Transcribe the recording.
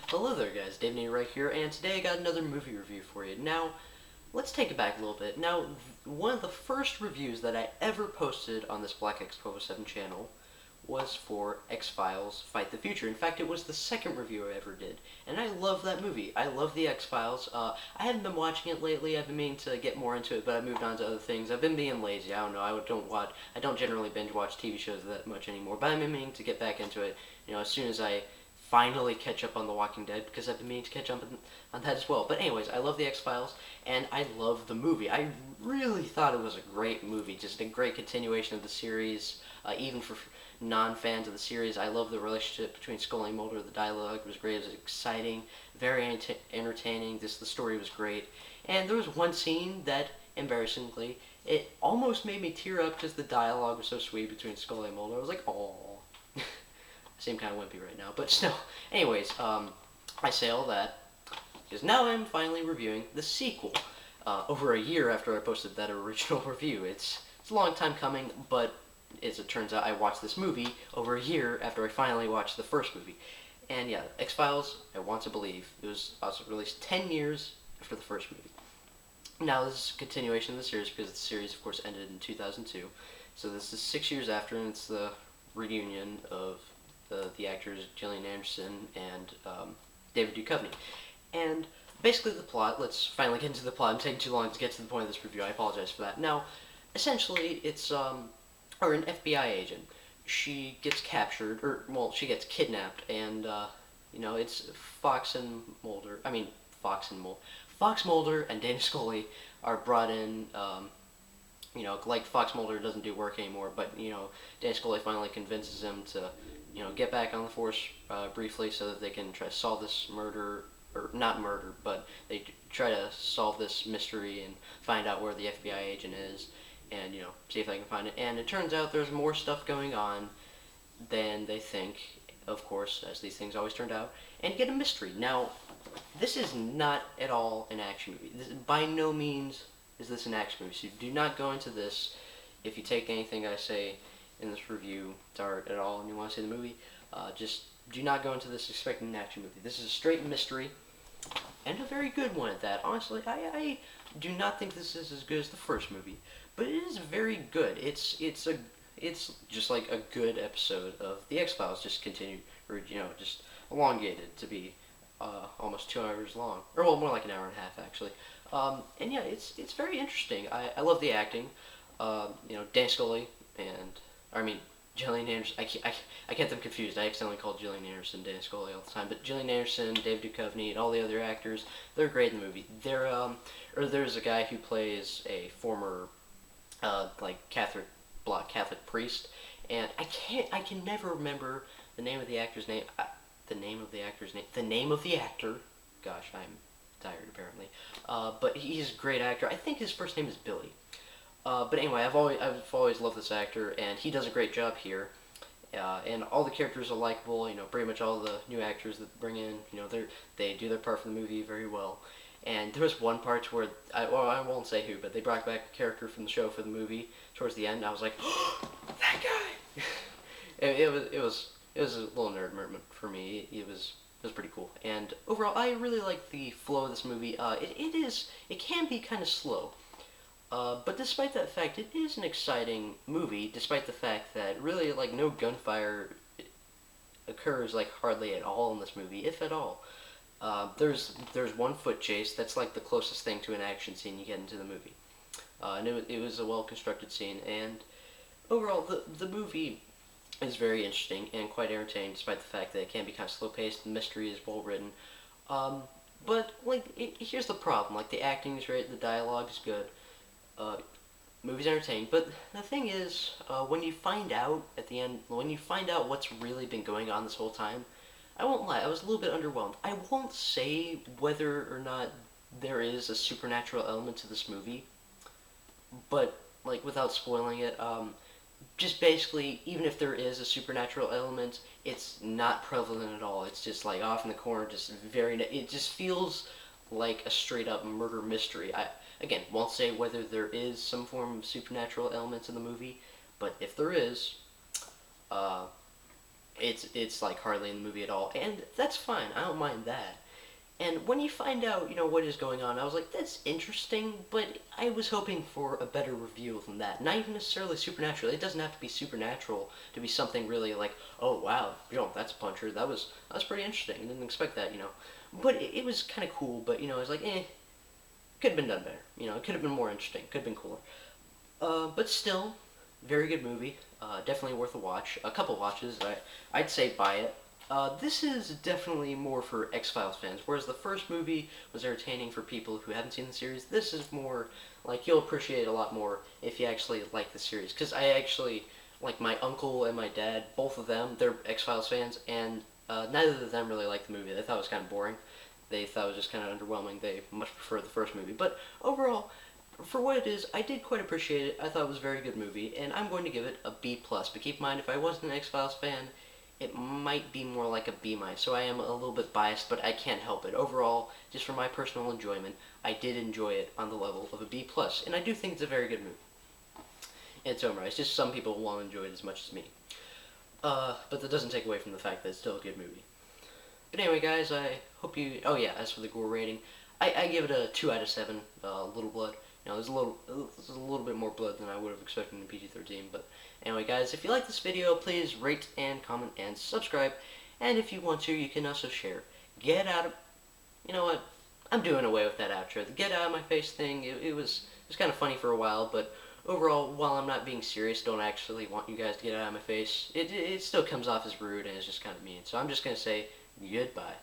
Hello there guys, Davinator right here, and today I got another movie review for you. Now, let's take it back a little bit. Now, one of the first reviews that I ever posted on this Black X1207 channel was for X-Files Fight the Future. In fact, it was the second review I ever did, and I love that movie. I love the X-Files. I haven't been watching it lately. I've been meaning to get more into it, but I moved on to other things. I've been being lazy. I don't know. I don't generally binge watch TV shows that much anymore, but I've been meaning to get back into it. As soon as I finally catch up on The Walking Dead, because I've been meaning to catch up on that as well. But anyways, I love the X-Files, and I love the movie. I really thought it was a great movie, just a great continuation of the series, even for non-fans of the series. I love the relationship between Scully and Mulder. The dialogue was great. It was exciting, very entertaining. The story was great. And there was one scene that, embarrassingly, it almost made me tear up because the dialogue was so sweet between Scully and Mulder. I was like, "Aww." I seem kind of wimpy right now, but still. Anyways, I say all that because now I'm finally reviewing the sequel. Over a year after I posted that original review. It's a long time coming, but as it turns out, I watched this movie over a year after I finally watched the first movie. And yeah, X-Files, I Want to Believe. It was also released 10 years after the first movie. Now, this is a continuation of the series because the series, of course, ended in 2002. So this is 6 years after, and it's the reunion of the actors Gillian Anderson and David Duchovny. And basically the plot, let's finally get into the plot. I'm taking too long to get to the point of this review. I apologize for that. Now, essentially, it's or an FBI agent. She gets captured, or well, she gets kidnapped, and it's Fox and Mulder. I mean, Fox Mulder and Dana Scully are brought in. Like Fox Mulder doesn't do work anymore, but Dana Scully finally convinces him to get back on the force briefly so that they can try to solve this murder, or not murder, but they try to solve this mystery and find out where the FBI agent is, and see if they can find it. And it turns out there's more stuff going on than they think, of course, as these things always turned out, and get a mystery. Now, this is not at all an action movie. By no means is this an action movie, so do not go into this, if you take anything I say in this review to heart at all and you want to see the movie, just do not go into this expecting an action movie. This is a straight mystery, and a very good one at that. Honestly, I do not think this is as good as the first movie, but it is very good. It's just like a good episode of The X-Files, just continued, or just elongated to be almost 2 hours long, or well, more like an hour and a half actually. And yeah, it's very interesting. I love the acting. Dan Scully and Gillian Anderson. I get them confused. I accidentally called Gillian Anderson Dan Scully all the time, but Gillian Anderson, David Duchovny, and all the other actors, they're great in the movie. There's a guy who plays a former Catholic priest, and I can never remember the name of the actor's name. The name of the actor. Gosh, I'm tired apparently. But he's a great actor. I think his first name is Billy. But anyway, I've always loved this actor, and he does a great job here. And all the characters are likable. Pretty much all the new actors that bring in, they do their part for the movie very well. And there was one part where I won't say who, but they brought back a character from the show for the movie towards the end. I was like, oh, that guy. it was a little nerd moment for me. It was pretty cool. And overall, I really like the flow of this movie. It can be kind of slow. But despite that fact, it is an exciting movie, despite the fact that really, no gunfire occurs, hardly at all in this movie, if at all. There's one foot chase that's, the closest thing to an action scene you get into the movie. And it was a well-constructed scene, and overall, the movie is very interesting and quite entertaining, despite the fact that it can be kind of slow-paced, the mystery is well-written. But, here's the problem. The acting is great, the dialogue is good. Movie's entertaining, but the thing is, when you find out at the end, when you find out what's really been going on this whole time, I won't lie, I was a little bit underwhelmed. I won't say whether or not there is a supernatural element to this movie, but, without spoiling it, just basically, even if there is a supernatural element, it's not prevalent at all. It's just, off in the corner, it just feels like a straight-up murder mystery. Again, won't say whether there is some form of supernatural elements in the movie, but if there is, it's like hardly in the movie at all, and that's fine. I don't mind that. And when you find out, what is going on, I was like, that's interesting, but I was hoping for a better reveal than that. Not even necessarily supernatural. It doesn't have to be supernatural to be something really like, oh wow, that's Puncher. That was pretty interesting. I didn't expect that. But it was kind of cool. But I was like, could have been done better. It could have been more interesting. Could have been cooler. But still, very good movie. Definitely worth a watch. A couple watches. I'd say buy it. This is definitely more for X-Files fans, whereas the first movie was entertaining for people who haven't seen the series. This is more, like, you'll appreciate it a lot more if you actually like the series. Because I actually, like, my uncle and my dad, both of them, they're X-Files fans, and neither of them really liked the movie. They thought it was kind of boring. They thought it was just kind of underwhelming. They much preferred the first movie. But overall, for what it is, I did quite appreciate it. I thought it was a very good movie, and I'm going to give it a B+. But keep in mind, if I wasn't an X-Files fan, it might be more like a B-. So I am a little bit biased, but I can't help it. Overall, just for my personal enjoyment, I did enjoy it on the level of a B+, and I do think it's a very good movie. In its own right. It's just some people won't enjoy it as much as me. But that doesn't take away from the fact that it's still a good movie. But anyway, guys, I hope you... Oh, yeah, as for the gore rating, I give it a 2 out of 7, little blood. There's a little bit more blood than I would have expected in PG-13, but anyway, guys, if you like this video, please rate and comment and subscribe, and if you want to, you can also share. Get out of... You know what? I'm doing away with that outro. The get out of my face thing, it was kind of funny for a while, but overall, while I'm not being serious, don't actually want you guys to get out of my face, it still comes off as rude and it's just kind of mean, so I'm just going to say goodbye.